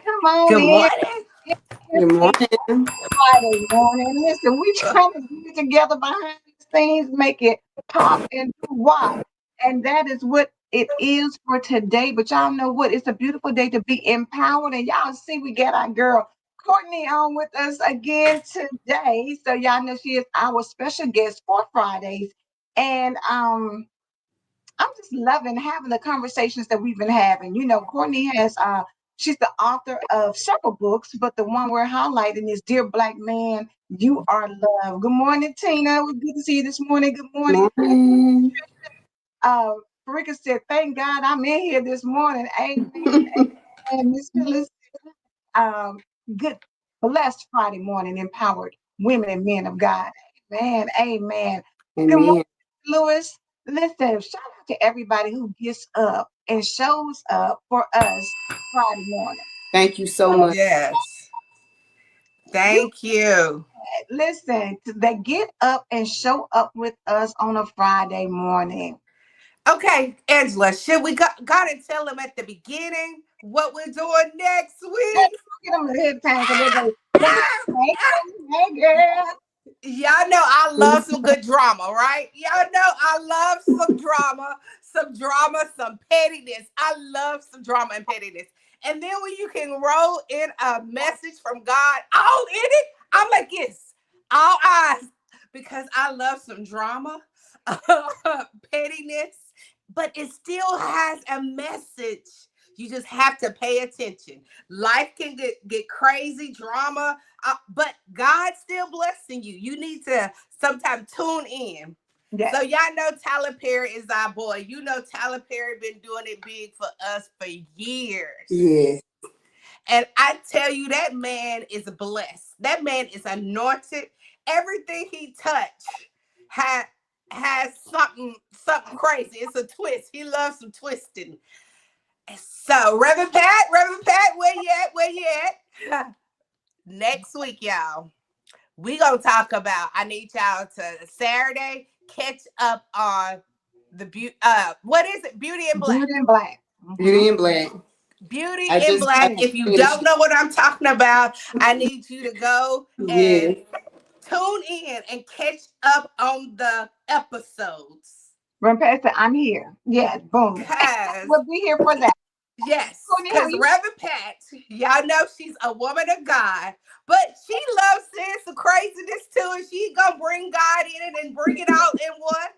Come on Good in. morning. Good morning. Friday morning. Listen, we trying to get it together behind these things, make it pop and do what. And that is what it is for today. But y'all know what? It's a beautiful day to be empowered. And y'all see we got our girl Courtney on with us again today. So y'all know she is our special guest for Fridays. And I'm just loving having the conversations that we've been having. You know, Courtney has she's the author of several books, but the one we're highlighting is Dear Black Man, You Are Love. Good morning, Tina. It was good to see you this morning. Good morning. Uh Farika said, thank God I'm in here this morning. Amen. And Miss Phyllis, um, good blessed Friday morning, empowered women and men of God. Amen. Amen. Good morning, Lewis. Listen, shout out to everybody who gets up and shows up for us Friday morning. Thank you so much. Yes. You Thank you. listen, they get up and show up with us on a Friday morning. Okay, Angela, should we gotta tell them at the beginning what we're doing next Let's week? get them ahead of time because they go, hey, girl. Y'all know I love some good drama, right? Y'all know I love some drama, some pettiness. I love some drama and pettiness. And then when you can roll in a message from God all in it, I'm like, yes, all eyes, because I love some drama, pettiness, but it still has a message. You just have to pay attention. Life can get crazy, drama, but God's still blessing you. You need to sometimes tune in. Yes. So y'all know Tyler Perry is our boy. You know Tyler Perry been doing it big for us for years. Yes. And I tell you, that man is blessed. That man is anointed. Everything he touched has something crazy. It's a twist. He loves some twisting. So Reverend Pat, where you at? Where you at? Next week, y'all, we gonna talk about. I need y'all to Saturday catch up on the beauty. What is it? Beauty in Black. Beauty in Black. Beauty in Black. Beauty in Black. If you don't know what I'm talking about, I need you to go and tune in and catch up on the episodes. Run past it. I'm here. Yes, boom. We'll be here for that. Yes, because Reverend Pat, y'all know she's a woman of God, but she loves saying some craziness too, and she gonna bring God in it and bring it out in one.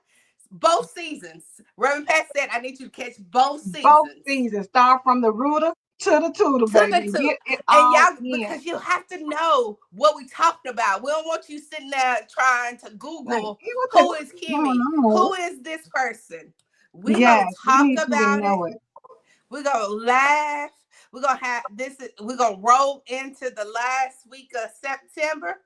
Both seasons. Reverend Pat said, I need you to catch both seasons. Both seasons. Start from the rooter to the tutor, baby. Get it all and y'all, in. because you have to know what we talked about. We don't want you sitting there trying to Google who is Kimmy, who is this person. We're gonna talk about it. We're gonna laugh. We're gonna have this. We're gonna roll into the last week of September.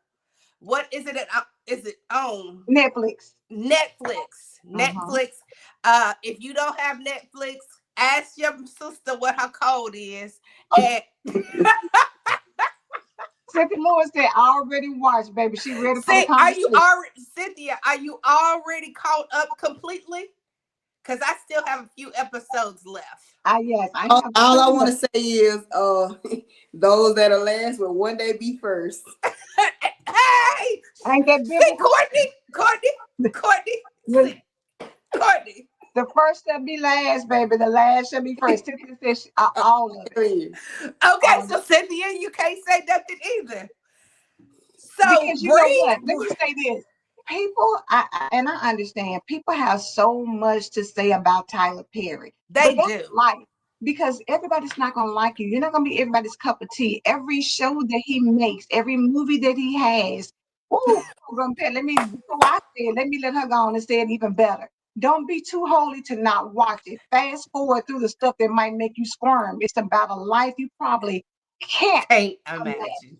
What is it? Is it on Netflix? Netflix. If you don't have Netflix, ask your sister what her code is. And Cynthia Lewis said, I already watched, baby. She ready for the See, are you conversation. already, Cynthia? Are you already caught up completely? Because I still have a few episodes left. Yes, I have All I two want to left. say is, those that are last will one day be first. Hey, Ain't that see, biblical? Courtney, The, see, Courtney. the first shall be last, baby. The last shall be first. Cynthia said all of it. Period. Okay, All of so it. Cynthia, you can't say nothing either. So Because you know Bree, what? Let me say this. People, and I understand, people have so much to say about Tyler Perry, but they that's do. life. Because everybody's not gonna like you. You're not gonna be everybody's cup of tea. Every show that he makes, every movie that he has. Oh, let me before I say it, let me let her go on and say it even better. Don't be too holy to not watch it. Fast forward through the stuff that might make you squirm. It's about a life you probably can't Can't imagine. imagine.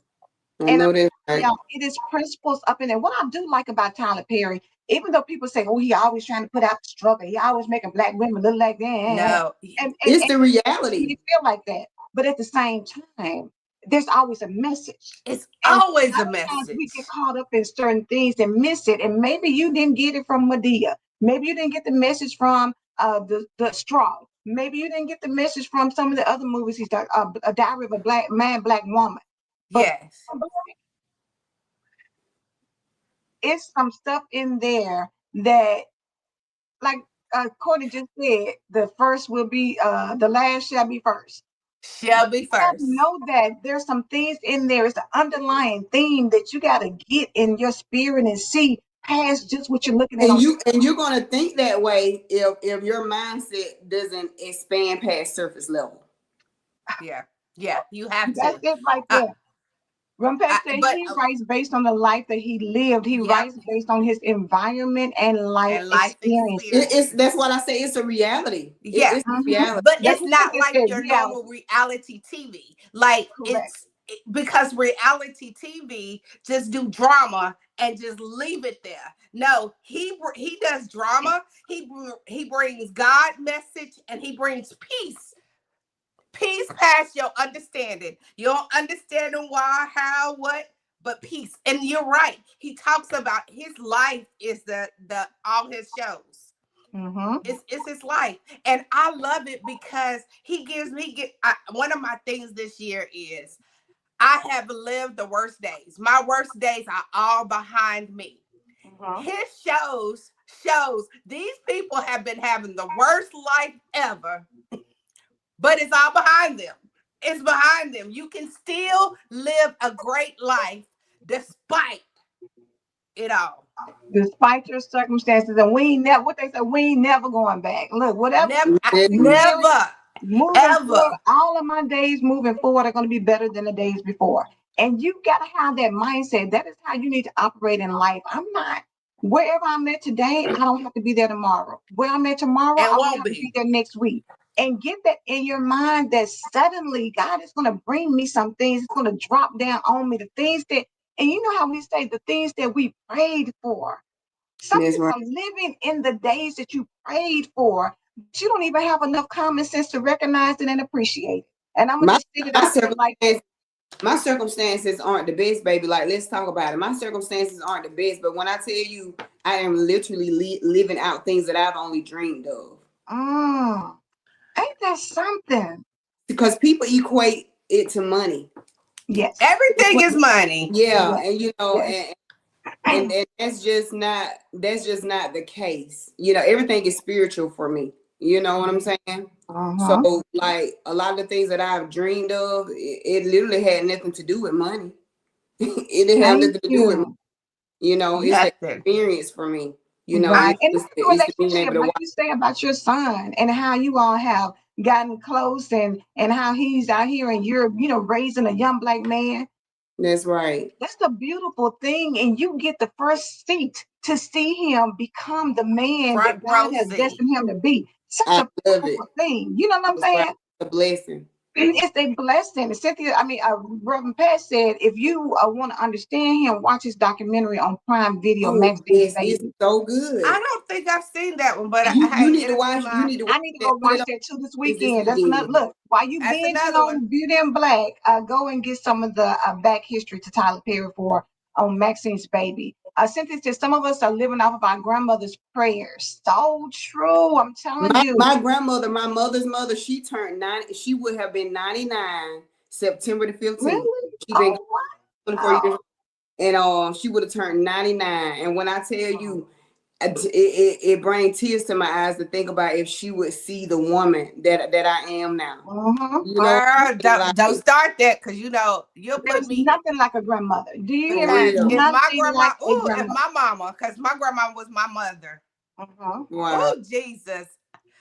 I And know that's right. yeah, it is principles up in there. What I do like about Tyler Perry, even though people say, "Oh, he always trying to put out the struggle. He always making black women look like that," No, It's and the reality. you feel like that. But at the same time, there's always a message. it's And always a a lot of times we message. get caught up in certain things and miss it. And maybe you didn't get it from Medea. Maybe you didn't get the message from the straw. Maybe you didn't get the message from some of the other movies he's done, A Diary of a Black Man, Black Woman. But Yes. it's some stuff in there that, like Courtney just said, the first will be the last shall be first. Shall be You gotta first. know that there's some things in there. It's an underlying theme that you gotta get in your spirit and see past just what you're looking at And on. you're gonna think that way if your mindset doesn't expand past surface level. Yeah. Yeah. You have That's to. it right Uh, there. Rumpet said but he writes based on the life that he lived. He yep. writes based on his environment and life And life experiences. experience. That's what I say. It's a reality. Yeah. It's a Mhm. reality. But That's it's what not Cynthia like said, your normal reality. reality TV. Like Correct. because reality TV just do drama and just leave it there. No, he does drama. He brings God message and he brings peace. Peace past your understanding. You don't understand why, how, what, but peace. And you're right. He talks about his life is the all his shows. Mm-hmm. It's his life, and I love it because he gives me one of my things this year is I have lived the worst days. My worst days are all behind me. Mm-hmm. His shows these people have been having the worst life ever, but it's all behind them. It's behind them. You can still live a great life despite it all. Despite your circumstances, and we ain't never what they say, we ain't never going back. Look, whatever Never, you experience never, moving forward, ever. all of my days moving forward are going to be better than the days before. And you got to have that mindset. That is how you need to operate in life. I'm not wherever I'm at today, I don't have to be there tomorrow. Where I'm at tomorrow, And I don't won't have to be be. there next week. And get that in your mind that suddenly God is going to bring me some things. It's going to drop down on me. The things that, and you know how we say the things that we prayed for. Some That's people right. are living in the days that you prayed for, but you don't even have enough common sense to recognize it and appreciate it. And I'm gonna My just sit it my out there like that. circumstances my circumstances aren't the best, baby. Like, let's talk about it. My circumstances aren't the best, but when I tell you, I am literally living out things that I've only dreamed of. Mm, ain't that something? Because people equate it to money. Yes, Everything is money. Yeah, yes, and yes. and that's just not the case. Everything is spiritual for me. You know what I'm saying? So, Uh-huh. like, a lot of the things that I've dreamed of, it literally had nothing to do with money. It didn't have Thank nothing to do with you. it's the Nothing. experience for me. Right. And It's that's the it's the being relationship, able to like watch. you say about your son and how you all have gotten close and how he's out here and you're, raising a young black man. That's right. That's the beautiful thing. And you get the first seat to see him become the man that Front God row has seat. destined him to be. Such I a love it. powerful thing. You know what I'm That's right. saying? It's a blessing. it's a blessing. Cynthia, Reverend Pat said, if you want to understand him, watch his documentary on Prime Video, Oh Maxine's yes, it's Baby. so good. I don't think I've seen that one, but You hey, need to it'll be watch. You my. need to watch I need to that. go Put watch it on that too this this weekend. That's another weekend. look. While you That's binging another one. on Beauty and Black, go and get some of the back history to Tyler Perry for on Maxine's Baby. Cynthia said some of us are living off of our grandmother's prayers. So true. I'm telling you. My grandmother, my mother's mother, she turned 90. She would have been 99 September the 15th. Really? She been Oh, 24 years, wow. and she would have turned 99. And when I tell you, it brings tears to my eyes to think about if she would see the woman that I am now. Mm-hmm. You know, Girl, like don't start that because you'll put There's me nothing like a grandmother. Do you for hear me? because real. if my Nothing grandma, like a if grandmother. my mama, because my grandma was my mother. Mm-hmm. Wow. Oh Jesus.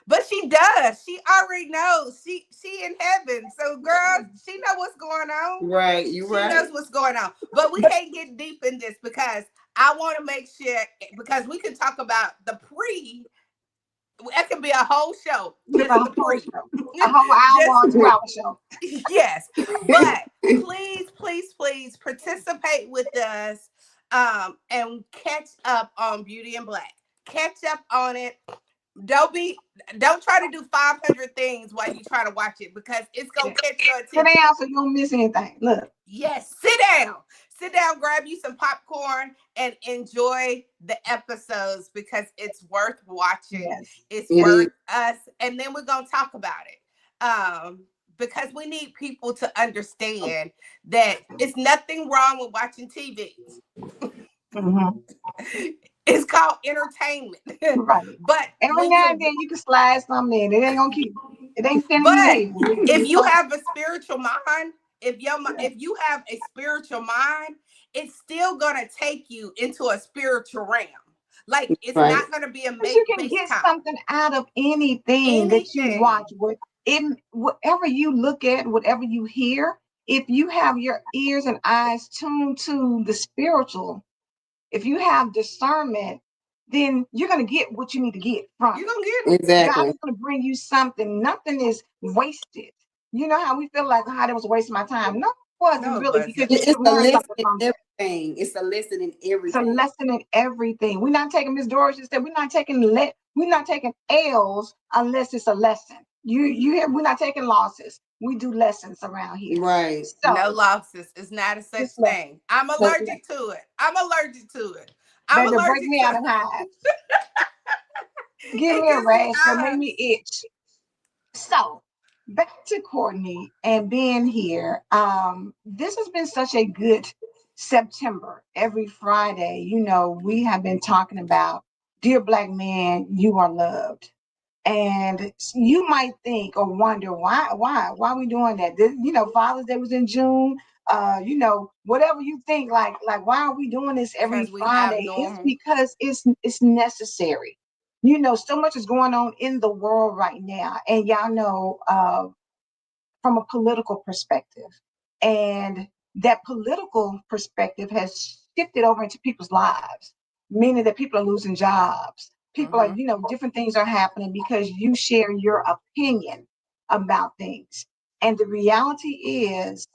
But she does. She already knows. She in heaven. So girl, she know what's going on. Right. You She knows right. what's going on. But we But can't get deep in this because I want to make sure because we can talk about the pre. It can be a whole show. give a Just the whole pre. show, a whole hour Just or 2 hour show. yes. But please, please, please participate with us and catch up on Beauty and Black. Catch up on it. Don't try to do 500 things while you try to watch it because it's gonna catch your Sit attention. down so you don't miss anything. Look. Yes, sit down, grab you some popcorn and enjoy the episodes because it's worth watching. Yes. It's It is. worth us, and then we're gonna talk about it. Because we need people to understand that it's nothing wrong with watching TV. Mm-hmm. It's called entertainment. Right. but Every when now and you're then you can slide something in. It ain't gonna keep. It ain't pinning your but head. It if just you don't. have a spiritual mind, Yeah. if you have a spiritual mind, it's still gonna take you into a spiritual realm. Like it's Right. not gonna be a But you make can based get time. something out of anything that you watch. Anything. Whatever you look at, whatever you hear, if you have your ears and eyes tuned to the spiritual, if you have discernment, then you're going to get what you need to get from You're it. gonna get it. God Exactly. is going to bring you something. Nothing is wasted. You know how we feel like, oh, that was a waste of my time. No, it wasn't No, it really because wasn't. you It's could a learn lesson something in from it. everything. It's a lesson in It's a everything. lesson in everything. We're not taking Miss Doris just said we're not taking L's unless it's a lesson. You hear we're not taking losses. We do lessons around here. Right. No So losses. It's not a such just lessons. thing. I'm Just allergic lessons. to it. I'm allergic to it. I'm Baby, break allergic me out to of hives. Give it me a gives me rash, but make eyes. me itch. So back to Courtney and being here. This has been such a good September. Every Friday, we have been talking about, dear Black man, you are loved. And you might think or wonder why are we doing that? Father's Day was in June. Whatever you think, like why are we doing this every Because we Friday? It's abnormal. because it's necessary. So much is going on in the world right now, and y'all know from a political perspective, and that political perspective has shifted over into people's lives, meaning that people are losing jobs. People are, Mm-hmm. different things are happening because you share your opinion about things. And the reality is,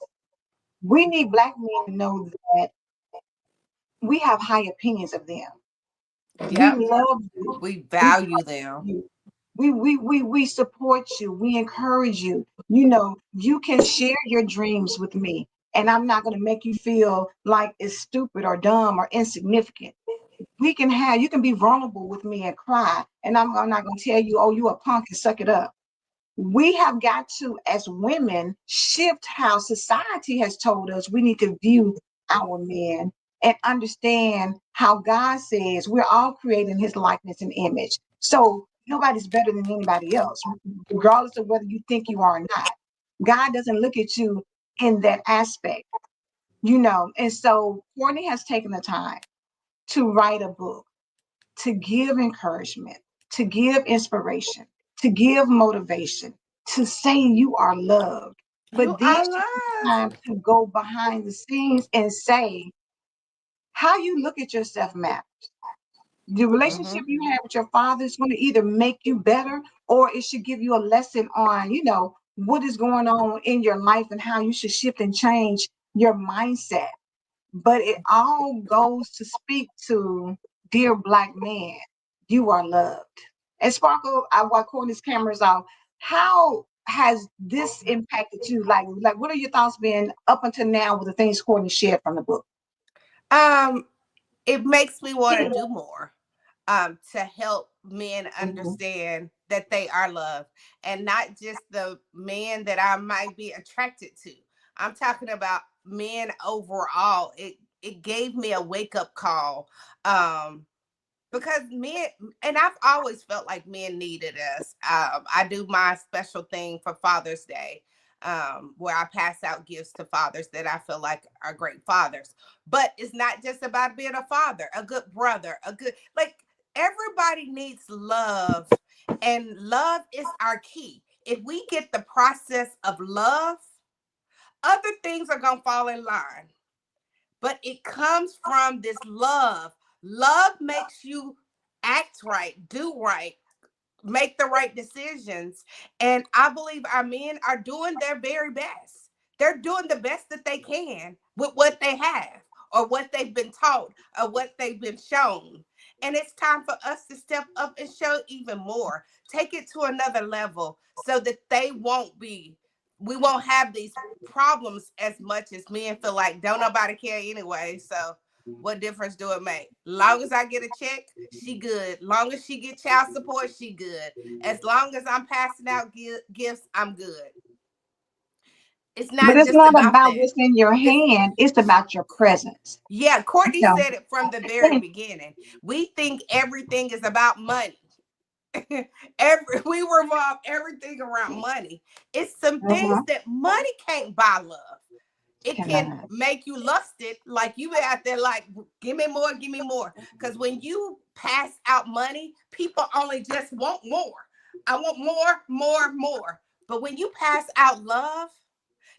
we need Black men to know that we have high opinions of them. We Yep. love you. We We value them. you. We support you. We encourage you. You can share your dreams with me, and I'm not going to make you feel like it's stupid or dumb or insignificant. You can be vulnerable with me and cry, and I'm not going to tell you, oh, you a punk and suck it up. We have got to, as women, shift how society has told us we need to view our men and understand how God says we're all created in his likeness and image. So nobody's better than anybody else, regardless of whether you think you are or not. God doesn't look at you in that aspect. And so Courtney has taken the time to write a book, to give encouragement, to give inspiration, to give motivation, to say you are loved. You But then are she took loved. time to go behind the scenes and say how you look at yourself matters. The relationship Mm-hmm. you have with your father is going to either make you better or it should give you a lesson on, what is going on in your life and how you should shift and change your mindset. But it all goes to speak to, dear Black man, you are loved. And Sparkle, while Courtney's camera's off, how has this impacted you? Like, what are your thoughts been up until now with the things Courtney shared from the book? Um, it makes me want to do more. To help men Mhm. understand that they are loved, and not just the men that I might be attracted to. I'm talking about men overall. It gave me a wake up call. Because men, and I've always felt like men needed us. I do my special thing for Father's Day, where I pass out gifts to fathers that I feel like are great fathers. But it's not just about being a father, a good brother, a good, like, everybody needs love, and love is our key. If we get the process of love, other things are going to fall in line, but it comes from this love. Love makes you act right, do right, make the right decisions. And I believe our men are doing their very best. They're doing the best that they can with what they have, or what they've been taught, or what they've been shown. And it's time for us to step up and show even more, take it to another level, so that we won't have these problems as much as men feel like don't nobody care anyway. So what difference do it make? Long as I get a check, she good. Long as she get child support, she good. As long as I'm passing out gifts, I'm good. It's But not it's just not about about that. what's in your It's hand. It's about your presence. Yeah, You Courtney know, said it from the very beginning. We think everything is about money. We revolve everything around money. It's some things uh-huh. that money can't buy love. It can Cannot. make you lusted, like you out there like, give me more, give me more. Because when you pass out money, people only just want more. I want more, more, more. But when you pass out love,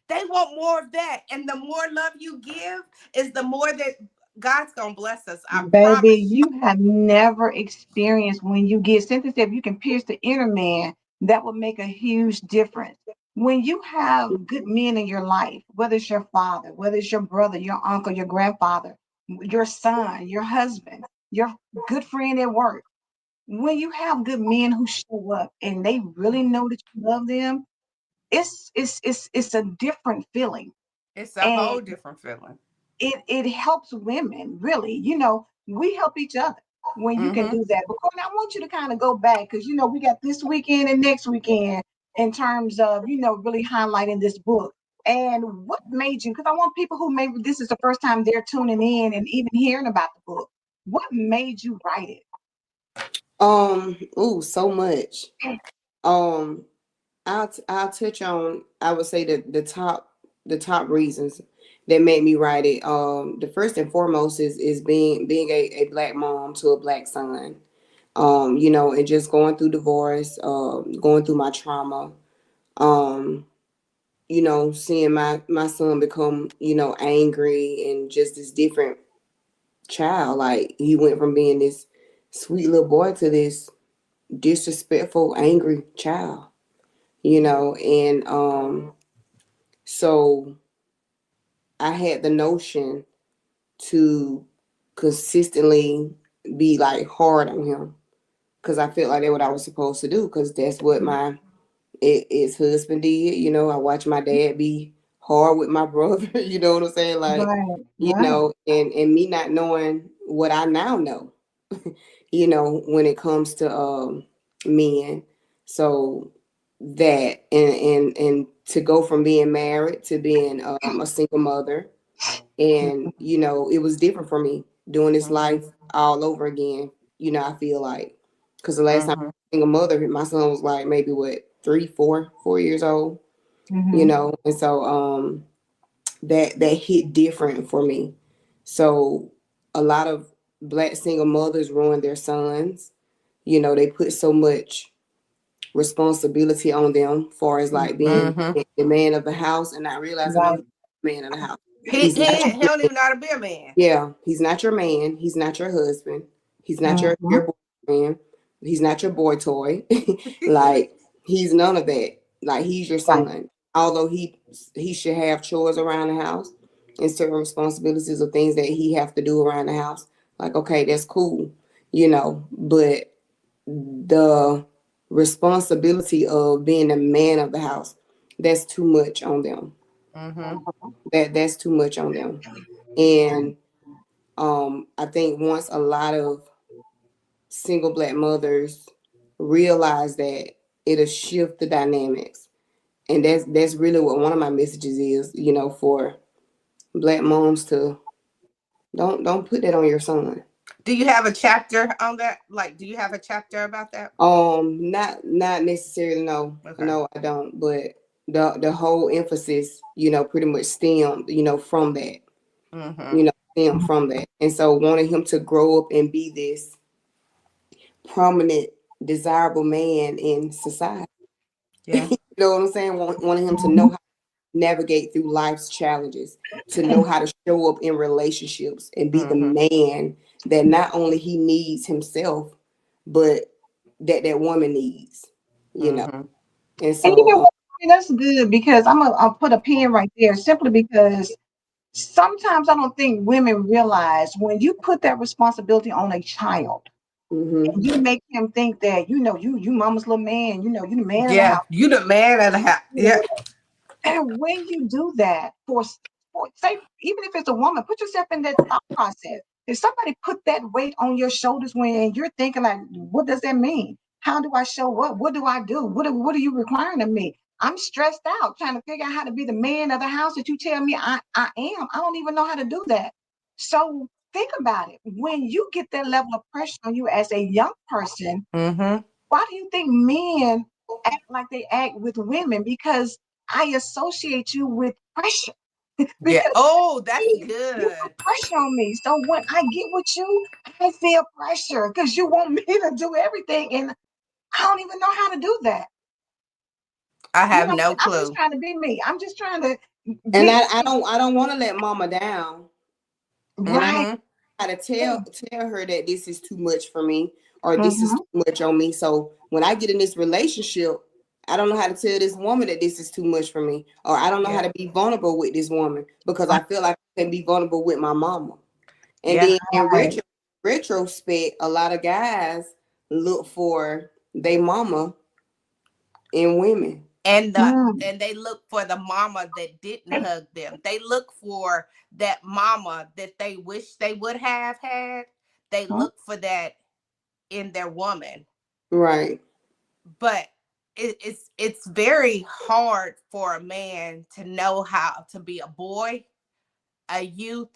they want more of that. And the more love you give is the more that God's gonna bless us. I Baby, promise you. you have never experienced when you get sensitive, if you can pierce the inner man, that will make a huge difference. When you have good men in your life, whether it's your father, whether it's your brother, your uncle, your grandfather, your son, your husband, your good friend at work, when you have good men who show up and they really know that you love them, it's a different feeling. It's a And whole different feeling. it helps women really. We help each other when you can Mm-hmm. do that. But Courtney, I want you to kind of go back because we got this weekend and next weekend in terms of really highlighting this book. And what made you, because I want people who maybe this is the first time they're tuning in and even hearing about the book, what made you write it? So much. Um, I'll touch on, I would say, the top reasons that made me write it. The first and foremost is being a black mom to a black son. And just going through divorce, going through my trauma, um, seeing my son become, angry and just this different child. Like, he went from being this sweet little boy to this disrespectful, angry child, and so I had the notion to consistently be like hard on him, because I felt like that's what I was supposed to do, because that's what my his husband did. I watched my dad be hard with my brother. You know what I'm saying? Like, Right, right. and me not knowing what I now know, when it comes to men. So that, and to go from being married to being a single mother, and it was different for me doing this life all over again. I feel like, because the last time I Mm-hmm. was a single mother, my son was like maybe what, 3, 4 years old. Mm-hmm. And so that hit different for me. So a lot of black single mothers ruin their sons. They put so much responsibility on them, far as like being Mm-hmm. the man of the house, and not realizing, no, Right. he's the man of the house. He, He's not he he your don't even know how to be a man. Yeah, he's not your man. He's not your husband. He's not your Mm-hmm. boyfriend. He's not your boy toy. Like, he's none of that. Like he's your Right. son. Although he should have chores around the house and certain responsibilities or things that he have to do around the house. Like, okay, that's cool, but the responsibility of being a man of the house, that's too much on them. Mm-hmm. That's too much on them. And I think once a lot of single black mothers realize that, it'll shift the dynamics. And that's really what one of my messages is, for black moms to don't put that on your son. Do you have a chapter on that? Like, do you have a chapter about that? Not necessarily, no. Okay. No, I don't. But the whole emphasis, pretty much stemmed, from that. Mm-hmm. Stemmed from that. And so wanting him to grow up and be this prominent, desirable man in society. Yeah. You know what I'm saying? Wanting him to know how to navigate through life's challenges, to know how to show up in relationships and be the Mm-hmm. man that not only he needs himself, but that woman needs, you know. Mm-hmm. And And you know so, what? I mean, that's good because I'll put a pin right there simply because sometimes I don't think women realize when you put that responsibility on a child and mm-hmm, you make him think that you mama's little man, you the man of the Yeah. house. You the man of the house. Yeah. And when you do that for say, even if it's a woman, put yourself in that thought process. If somebody put that weight on your shoulders when you're thinking like, what does that mean? How do I show up? What do I do? What are you requiring of me? I'm stressed out trying to figure out how to be the man of the house that you tell me I am. I don't even know how to do that. So think about it. When you get that level of pressure on you as a young person, Mm-hmm. why do you think men act like they act with women? Because I associate you with pressure. Yeah. Because Oh, that's you good. put pressure on me. So when I get with you, I feel pressure because you want me to do everything. And I don't even know how to do that. I have But no I'm just clue. trying to be me. I'm just trying to and get I don't want to let mama down. And I right. Mm-hmm. got to tell her that this is too much for me, or this is Mm-hmm. too much on me. So when I get in this relationship, I don't know how to tell this woman that this is too much for me, or I don't know how Yeah. to be vulnerable with this woman because I feel like I can be vulnerable with my mama. And Yeah. then in Right. retrospect, a lot of guys look for their mama in women. And Mm, they look for the mama that didn't hug them. They look for that mama that they wish they would have had. They mm, look for that in their woman. Right. But it's very hard for a man to know how to be a boy, a youth,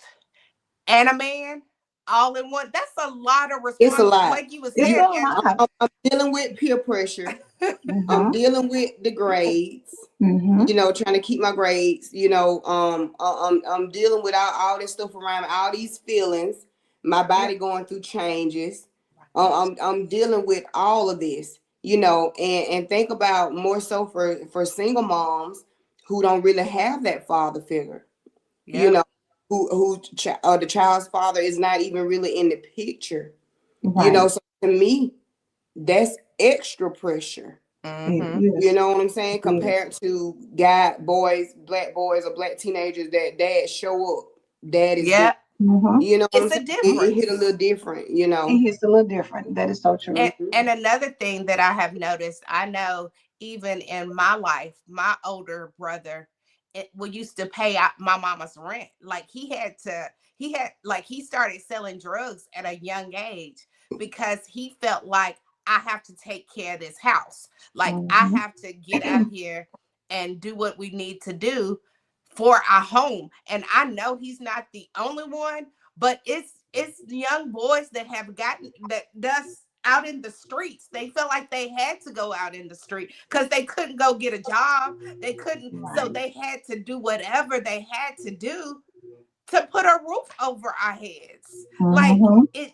and a man all in one. That's a lot of It's a responsibility. lot. Like you were it's You, a saying, lot. Angela. I'm dealing with peer pressure. I'm Mm-hmm. dealing with the grades. Mm-hmm. Trying to keep my grades. I'm dealing with all this stuff around me, all these feelings. My Yeah. body going through changes. I'm dealing with all of this. And think about more so for single moms who don't really have that father figure. You Yeah. know, the child's father is not even really in the picture. Right. So to me, that's extra pressure. It Mm-hmm. You is. know what I'm saying? It is. Compared to black boys or black teenagers that dad show up, dad is there. Yeah. Mm-hmm. You know what I'm It's saying? a It hit a difference. little different. It hits a little different. That is so true. And another thing that I have noticed, I know even in my life, my older brother, we used to pay out my mama's rent. Like he started selling drugs at a young age because he felt like I have to take care of this house. Like I Mm-hmm. have to get out here and do what we need to do for our home. And I know he's not the only one, but it's young boys that have gotten that does out in the streets. They feel like they had to go out in the street because they couldn't go get a job. They couldn't, so Right. they had to do whatever they had to do to put a roof over our heads. Like Mm-hmm. it,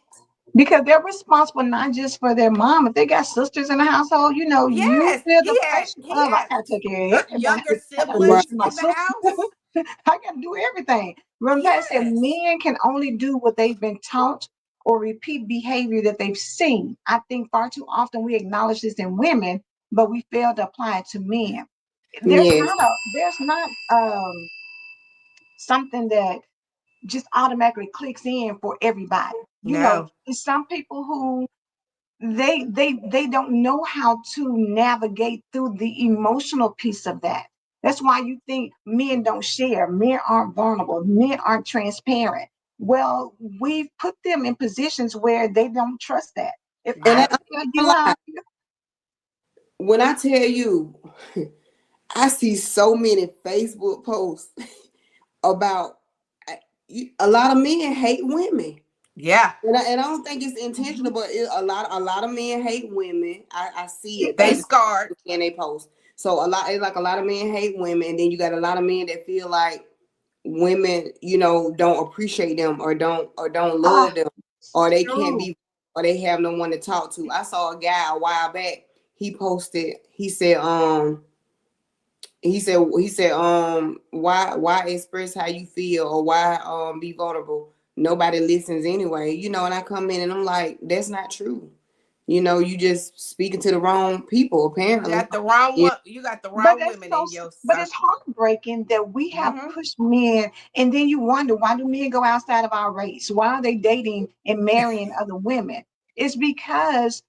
Because they're responsible not just for their mom. If they got sisters in the household, you yes, feel the he had pressure he of I had gotta take care of younger everybody. I gotta make Right. siblings sure my in the sister house. I gotta do everything. Remember, I said Yes. men can only do what they've been taught or repeat behavior that they've seen. I think far too often we acknowledge this in women, but we fail to apply it to men. Yes. There's not something that just automatically clicks in for everybody. No. There's some people who they don't know how to navigate through the emotional piece of that. That's why you think men don't share, men aren't vulnerable, men aren't transparent. Well, we've put them in positions where they don't trust that. If And I Yep. tell a you how, lot. When I tell you, I see so many Facebook posts about a lot of men hate women. Yeah. And I don't think it's intentional, but a lot of men hate women. I see it They it, every scarred. and they post. So it's like a lot of men hate women, and then you got a lot of men that feel like women, don't appreciate them or don't ah, love them, or they can't true. be, or they have no one to talk to. I saw a guy a while back. He posted. He said, why express how you feel, or why be vulnerable? Nobody listens anyway, and I come in and I'm like, that's not true. You just speaking to the wrong people, You apparently. got the wrong Yeah. one. You got the But wrong that's women so, in your but it's circle. heartbreaking that we have Mm-hmm. pushed men, and then you wonder, why do men go outside of our race? Why are they dating and marrying other women? It's because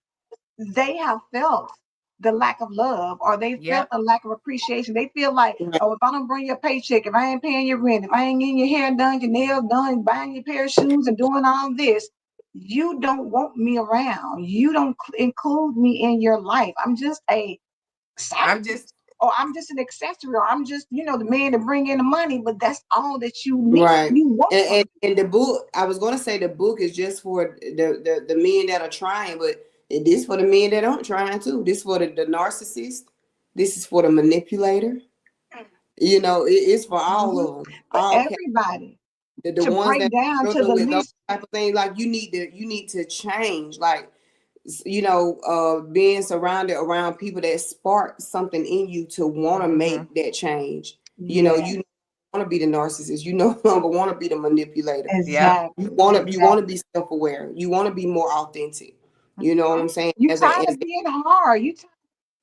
they have felt the lack of love, or they felt Yep. the lack of appreciation. They feel like, Right. oh, if I don't bring your paycheck, if I ain't paying your rent, if I ain't getting your hair done, your nails done, buying your pair of shoes and doing all this, you don't want me around. You don't include me in your life. I'm just a side I'm piece, just. or I'm just an accessory, or I'm just, the man to bring in the money, but that's all that you need. Right. You want And, from and and the book, I was gonna say the book is just for the men that are trying, but it is for the men that aren't trying too. This for the narcissist. This is for the manipulator. It's for all me. of them. For All everybody the to ones break that down to struggle the with those least. type of things. Like you need to change. Like being surrounded around people that spark something in you to want to Mm-hmm. make that change. Yeah, You want to be the narcissist. You no longer want to be the manipulator. Yep. You exactly, want to you want to exactly. be self-aware. You want to be more authentic. You know what I'm saying? You As a tired of being hard. You tired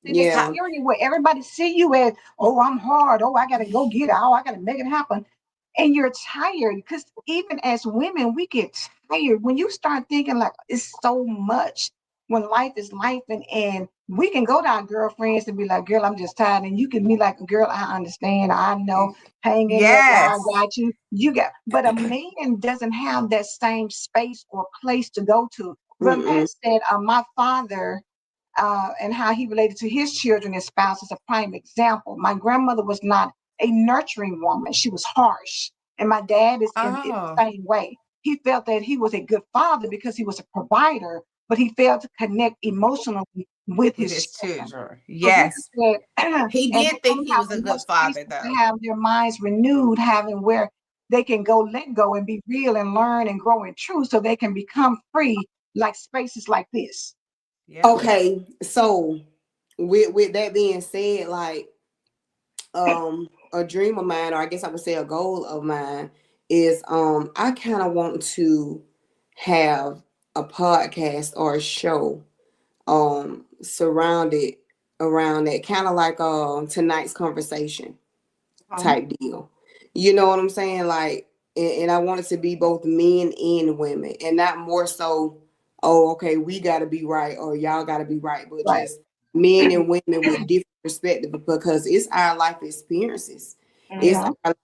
of this yeah. area where everybody see you as, oh, I'm hard. Oh, I gotta go get it. Oh, I gotta make it happen. And you're tired, because even as women, we get tired when you start thinking like it's so much, when life is life, and we can go to our girlfriends and be like, girl, I'm just tired. And you can be like, girl, I understand. I know. Hang in there, God Yes. got you. You got, but a man doesn't have that same space or place to go to. Well, Mm-mm. that said, my father, and how he related to his children and spouse is a prime example. My grandmother was not a nurturing woman. She was harsh. And my dad is in the Oh, same way. He felt that he was a good father because he was a provider, but he failed to connect emotionally with with his his children. children. So that Yes. said, He and did they think don't he have was a enough good space father, to though. have their minds renewed, having where they can go, let go, and be real and learn and grow in truth, so they can become free, like spaces like this. Yep. Okay, so with that being said, like a dream of mine, or I guess I would say a goal of mine, is I kind of want to have a podcast or a show surrounded around that, kind of like tonight's conversation Uh-huh. type deal. You know what I'm saying? Like, and I want it to be both men and women, and not more so, oh, okay, we got to be right or y'all got to be right, but Right. just men and women with different perspectives, because it's our life experiences, it's Uh-huh. our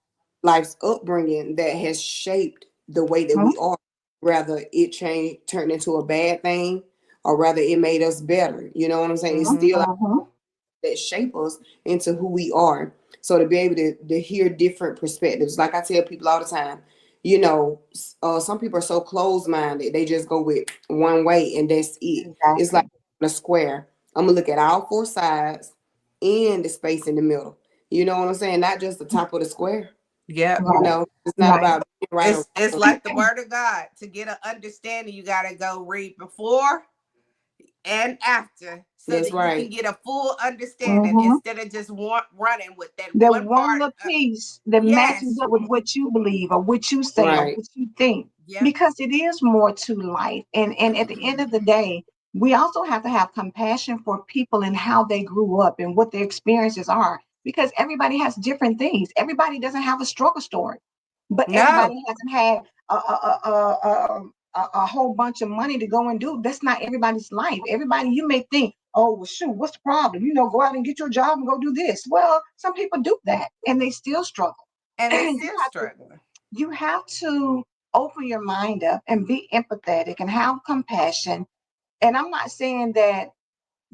life's upbringing that has shaped the way that Uh-huh. we are. Rather it changed, turned into a bad thing, or rather it made us better. You know what I'm saying? It's Mm-hmm. still Uh-huh. that shape us into who we are. So to be able to hear different perspectives, like I tell people all the time, some people are so closed minded, they just go with one way and that's it. It's like Exactly. a square. I'm gonna look at all four sides and the space in the middle. You know what I'm saying? Not just the top of the square. Yep. Right. It's not Right. about being right or It's wrong. like the word of God. To get an understanding, you gotta go read before and after, so That's that you can right. get a full understanding Uh-huh. instead of just running with that That one one part. little piece that matches Yes. up with what you believe or what you say or Right. what you think. Yep. Because it is more to life. And at the end of the day, we also have to have compassion for people and how they grew up and what their experiences are. because everybody has different things. Everybody doesn't have a struggle story, but No. everybody hasn't had a whole bunch of money to go and do. That's not everybody's life. Everybody, you may think, oh, well, shoot, what's the problem? Go out and get your job and go do this. Well, some people do that and they still struggle. And they you still have to, struggling. you have to open your mind up and be empathetic and have compassion. And I'm not saying that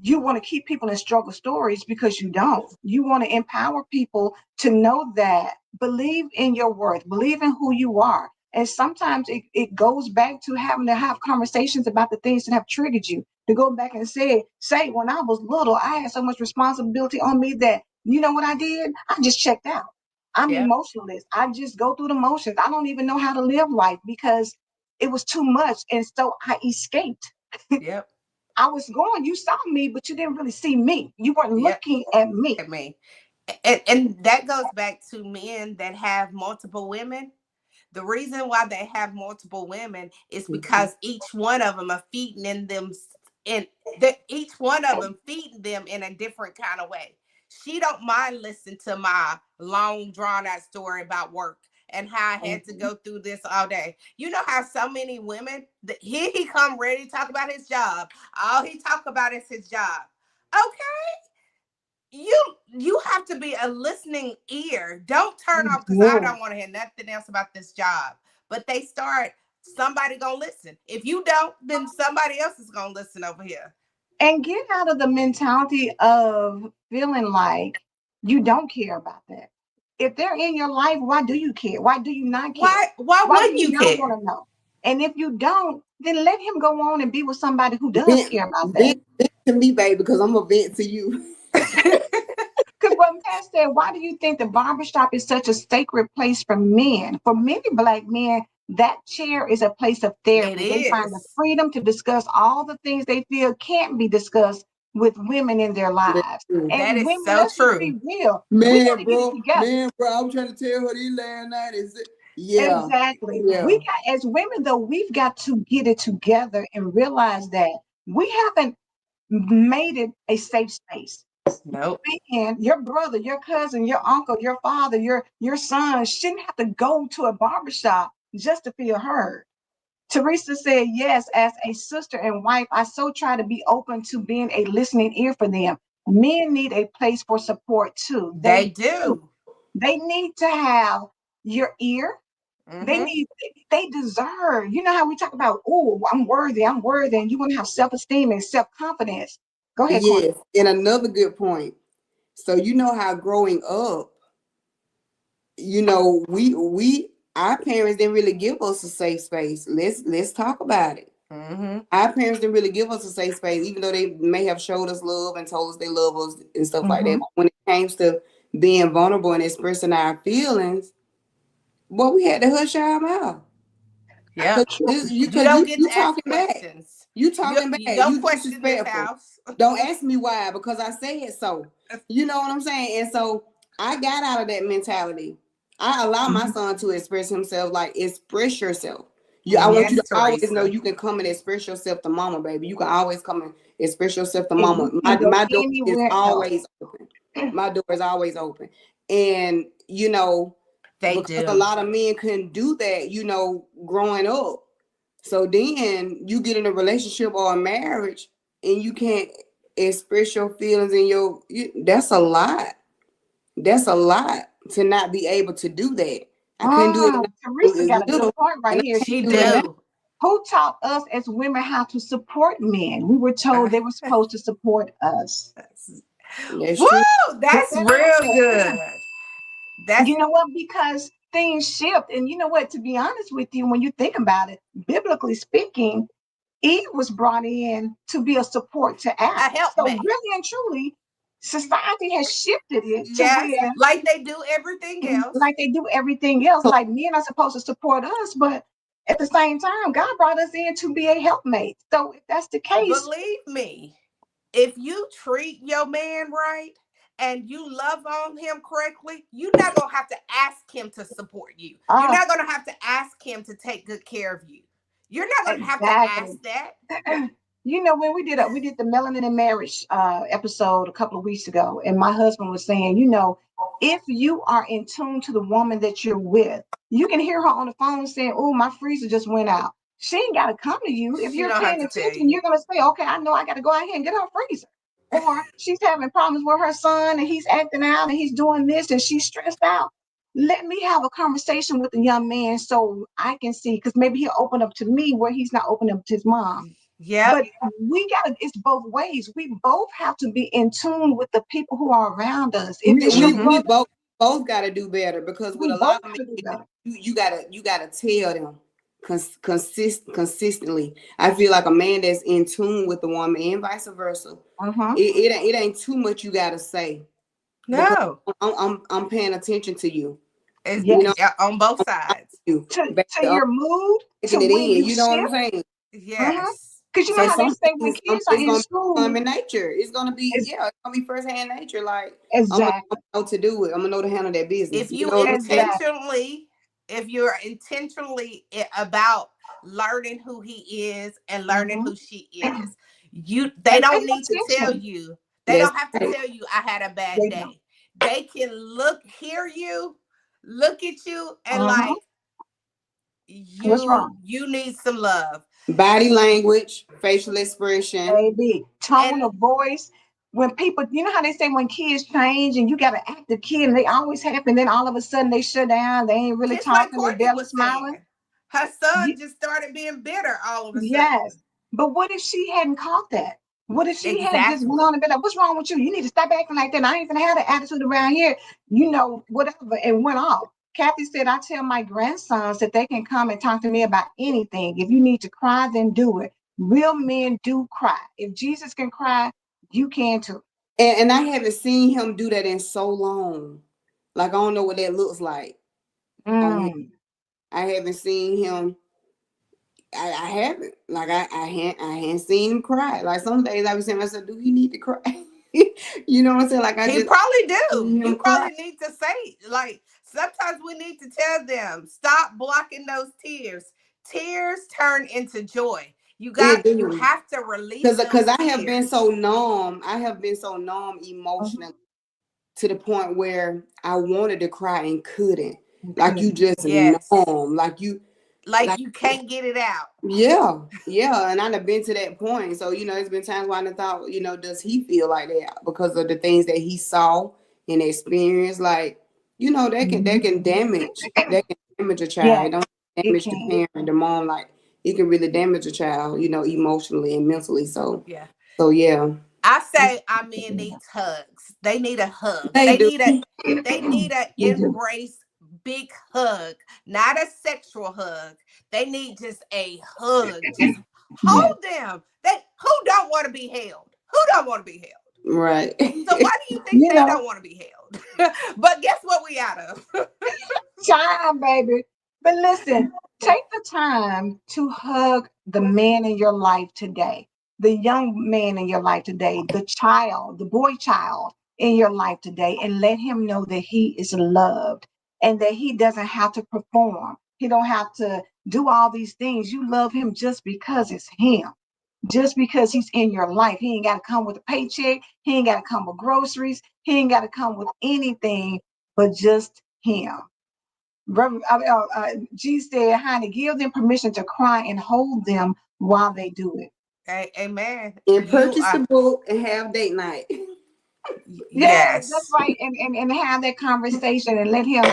you want to keep people in struggle stories, because you don't. You want to empower people to know that, believe in your worth, believe in who you are. And sometimes it goes back to having to have conversations about the things that have triggered you. To go back and say, when I was little, I had so much responsibility on me that, you know what I did? I just checked out. I'm Yep. emotionless. I just go through the motions. I don't even know how to live life because it was too much. And so I escaped. Yep. I was going, you saw me, but you didn't really see me. You weren't Yep. looking at me. I mean, and that goes back to men that have multiple women. The reason why they have multiple women is because each one of them are feeding in them, in each one of them feeding them in a different kind of way. She don't mind listening to my long drawn out story about work and how I had to Mhm. go through this all day. You know how so many women that here he come ready to talk about his job. All he talk about is his job. Okay, you have to be a listening ear. Don't turn You off because I do. don't want to hear nothing else about this job. But they start, somebody gonna listen. If you don't, then somebody else is gonna listen over here. And get out of the mentality of feeling like you don't care about that. If they're in your life, why do you care? Why do you not care? Why Why do wouldn't you you not care? want to know? And if you don't, then let him go on and be with somebody who does Vent, care about that. vent to me, baby, because I'm a vent to you. Because what Pat said, why do you think the barbershop is such a sacred place for men? For many Black men, that chair is a place of It therapy. They find the is. freedom to discuss all the things they feel can't be discussed with women in their That's lives. true. And That is women, so let's just true. be real. We got Man, to get it bro, together. I was trying to tell her this last night. Yeah, Exactly. yeah. As women, though, we've got to get it together and realize that we haven't made it a safe space. Nope. And your brother, your cousin, your uncle, your father, your son shouldn't have to go to a barbershop just to feel heard. Teresa said, yes, as a sister and wife, I so try to be open to being a listening ear for them. Men need a place for support too. They They do. do. They need to have your ear. They Mm-hmm. need, they deserve. You know how we talk about, oh, I'm worthy, and you want to have self-esteem and self-confidence. Go ahead, Courtney. Yes. And another good point. So you know how growing up, we our parents didn't really give us a safe space. Let's talk about it. Mm-hmm. Our parents didn't really give us a safe space, even though they may have showed us love and told us they love us and stuff like that. Mm-hmm. But when it came to being vulnerable and expressing our feelings, well, we had to hush our mouth. Yep. Cause True. this, you, You cause don't you, get you to ask talking back. questions. You You, talking you back. don't You question this disrespectful. house. Don't ask me why, because I said so. You know what I'm saying? And so I got out of that mentality. I allow my Mhm. son to express himself. Like, express yourself. I want you Yes, to always know Teresa. you can come and express yourself to mama, baby. You can always come and express yourself to And mama. you can go My door is anywhere else. always open. My door is always open. And They because a do. lot of men couldn't do that, growing up. So then you get in a relationship or a marriage and you can't express your feelings and that's a lot. That's a lot to not be able to do that. I couldn't do it when Oh, I Teresa was got a good little, point right and here. I can't She She do it said, now. do. who taught us as women how to support men? We were told they were supposed to support us. That's Woo! true. Put That's that out real there. good. That's You know what? Because things shift. And you know what? To be honest with you, when you think about it, biblically speaking, Eve was brought in to be a support to a Adam. So helpmate. really and truly, society has shifted it to Yes, where, like they do everything else. like they do everything else, like men are supposed to support us, but at the same time, God brought us in to be a helpmate. So if that's the case, Believe me, if you treat your man right and you love on him correctly, you're not going to have to ask him to support you. You're ah, not going to have to ask him to take good care of you. You're not going to have to exactly. ask that. You know, when we did the Melanin and Marriage episode a couple of weeks ago, and my husband was saying, you know, if you are in tune to the woman that you're with, you can hear her on the phone saying, "Oh, my freezer just went out." She ain't got to come to you. If She you're don't have paying to tell attention, you. you're gonna say, "Okay, I know I got to go out here and get her a freezer." Or she's having problems with her son and he's acting out and he's doing this and she's stressed out. Let me have a conversation with the young man so I can see, because maybe he'll open up to me where he's not opening up to his mom. Yep. But we gotta, it's both ways. We both have to be in tune with the people who are around us. If it's your We brother, both got to do better, because with we a both lot of have to do men, better. you gotta tell them consistently. I feel like a man that's in tune with the woman and vice versa. Uh-huh. It ain't too much you gotta say, because No. I'm paying attention to you. It's You know, Yes. yeah, on both I'm sides. you, To I'm your mood, to taking it when in. you You know what I'm shift. saying? Uh-huh. Yes. Because you know So how they some say when things, kids are it's in gonna be school, in nature. It's gonna be, it's yeah, it's gonna be first hand nature. Like I'm exactly, gonna know to do it. I'm gonna know to handle that business. If You you know what I'm saying? intentionally, if you're intentionally about learning who he is and learning uh-huh. who she is, they And pay don't need to tell attention. you. They That's don't have to right. tell you I had a bad They don't. day. They can hear you, look at you, and Uh-huh. like What's wrong? you need some love. Body language, facial expression. Baby, tone And of voice. When people, you know how they say when kids change and you got an active kid and they always happy, and then all of a sudden they shut down, they ain't really just like talking, they Courtney barely was smiling. saying, her son Ye- just started being bitter all of a Yes. sudden. But what if she hadn't caught that? What if she had just went Exactly. on and been like, "What's wrong with you? You need to stop acting like that. I ain't gonna have the attitude around here," you know, whatever, and went off. Kathy said, "I tell my grandsons that they can come and talk to me about anything. If you need to cry, then do it. Real men do cry. If Jesus can cry, you can too." And I haven't seen him do that in so long. Like I don't know what that looks like on him. Mm. I haven't seen him. I haven't. Like I hadn't seen him cry. Like some days I was saying to myself, do he need to cry? You know what I'm saying? Like I He just probably do. seen He him cry. probably need to say, like, sometimes we need to tell them, stop blocking those tears. Tears turn into joy. It You do. have to release those Because I have been tears. so numb. I have been so numb emotionally to the point where I wanted to cry and couldn't. Like you Good. just Yes. numb. Like you Like like you can't get it out. yeah. And I've been to that point. So, it's been times where I thought, does he feel like that because of the things that he saw and experienced? Like, that Mhm. can damage a child. Yes, It don't it damage the can. parent, the mom, like it can really damage a child, emotionally and mentally. Yeah. So yeah. I say our men need hugs. They need a hug. They do. They need a They do. embrace, big hug, not a sexual hug. They need just a hug. Just Yes. hold them. Who don't want to be held? Who don't want to be held? Right. So why do you think You they know, don't want to be held? But guess what we out of? time, baby. But listen, take the time to hug the man in your life today, the young man in your life today, the child, the boy child in your life today, and let him know that he is loved and that he doesn't have to perform. He don't have to do all these things. You love him just because it's him. Just because he's in your life. He ain't got to come with a paycheck. He ain't got to come with groceries. He ain't got to come with anything but just him. G said, honey, give them permission to cry and hold them while they do it. Amen. And You purchase the are book and have date night. Yes, that's yes. right. And have that conversation and let him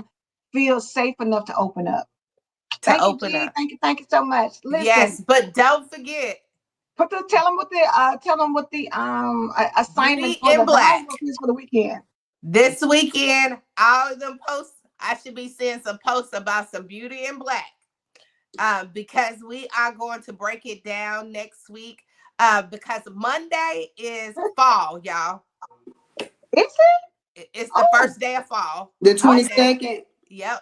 feel safe enough to open up. To Thank you, open G. up. Thank you so much. Listen, Yes, but don't forget tell them what the assignment Beauty for in the Black. homework is for the weekend. This weekend, all of them posts, I should be seeing some posts about some Beauty in Black. Because we are going to break it down next week. Because Monday is fall, y'all. Is it? It's the Oh, first day of fall. The Monday. 22nd. Yep.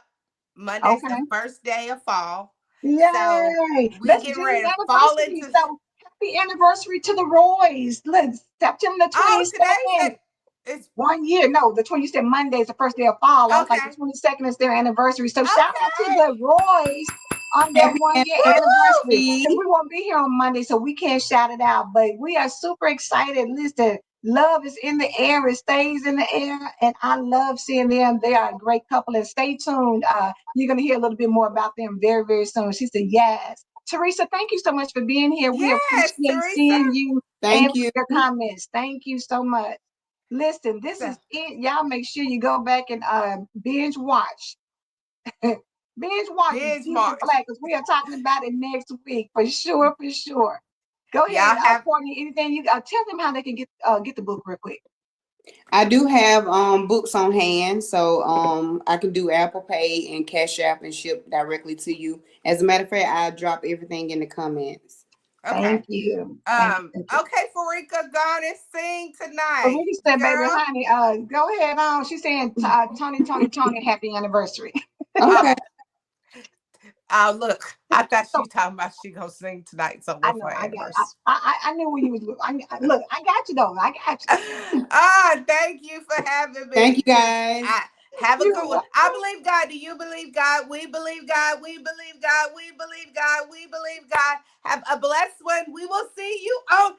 Monday's okay. the first day of fall. So Yay! we That's getting Jenny's ready to fall anniversary. into. So happy anniversary to the Roys. Let's September Oh, today's 22nd. it's 1 year. No, you said Monday is the first day of fall. I was like, the okay. 22nd is their anniversary. So shout out to Okay. the Roys on their Happy 1 year anniversary. Because anniversary. we won't be here on Monday, so we can't shout it out. But we are super excited. Listen, love is in the air. It stays in the air. And I love seeing them. They are a great couple. And stay tuned. You're going to hear a little bit more about them very, very soon. She said, yes. Teresa, thank you so much for being here. We Yes, appreciate Teresa. seeing you and Thank for you. your comments. Thank you so much. Listen, this is it. Y'all make sure you go back and binge watch. Binge watch Binge Jesus is March. Black because we are talking about it next week for sure, for sure. Go ahead, Y'all have Courtney. Anything you tell them how they can get the book real quick. I do have books on hand, so I can do Apple Pay and Cash App and ship directly to you. As a matter of fact, I drop everything in the comments. okay. Thank you. Thank you. Thank you. Okay, Farika, go on and sing But tonight. Ricky said, baby, Girl. honey, go ahead on. She's saying, Tony, happy anniversary. Okay. Look, I thought So she talking about she gonna sing tonight I somewhere know, for her I got, anniversary. I knew where you was. Look, I got you though. I got you. Thank you for having Thank you me. guys. Have a You good one. welcome. I believe God. Do you believe God? We believe God. We believe God. We believe God. We believe God. Have a blessed one. We will see you on